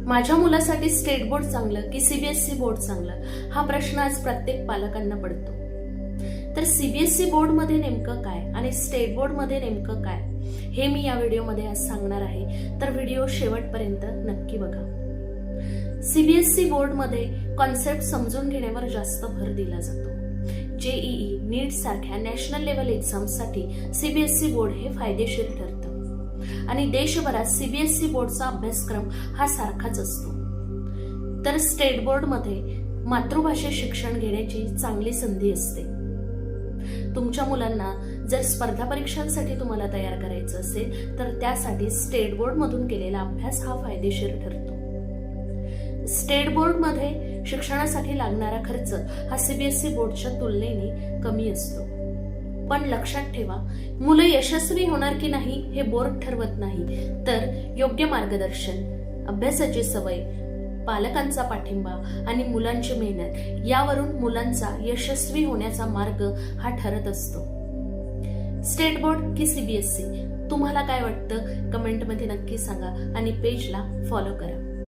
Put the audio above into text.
माझ्या मुलासाठी state board चांगलं की सीबीएसई बोर्ड चांगलं, हा प्रश्न आज प्रत्येक पालकांना पडतो. तर सीबीएसई बोर्ड मध्ये नेमकं काय आणि स्टेट बोर्ड मध्ये नेमकं काय हे मी या व्हिडिओमध्ये आज सांगणार आहे. तर व्हिडिओ शेवटपर्यंत नक्की बघा. सीबीएसई बोर्ड मध्ये कॉन्सेप्ट समजून घेण्यावर जास्त भर दिला जातो. जेईई, नीट सारख्या नॅशनल लेवल एक्झामसाठी सीबीएसई बोर्ड हे फायदेशीर ठरतं आणि देशभरात सीबीएसई बोर्डचा अभ्यासक्रम हा सारखाच असतो. तर स्टेट बोर्ड मध्ये मातृभाषेत शिक्षण घेण्याची चांगली संधी असते. तुमच्या मुलांना जर स्पर्धा परीक्षांसाठी तुम्हाला तयार करायचं असेल तर त्यासाठी स्टेट बोर्ड मधून केलेला अभ्यास हा फायदेशीर ठरतो. स्टेट बोर्ड मध्ये शिक्षणासाठी लागणारा खर्च हा सीबीएसई बोर्डच्या तुलनेने कमी असतो. पण लक्षात ठेवा, मुलं यशस्वी होणार की नाही हे बोर्ड ठरवत नाही, तर योग्य मार्गदर्शन, अभ्यासाची सवय, पालकांचा पाठिंबा आणि मुलांची मेहनत यावरून मुलांचा यशस्वी होण्याचा मार्ग हा ठरत असतो. स्टेट बोर्ड की सीबीएसई, तुम्हाला काय वाटतं कमेंटमध्ये नक्की सांगा आणि पेजला फॉलो करा.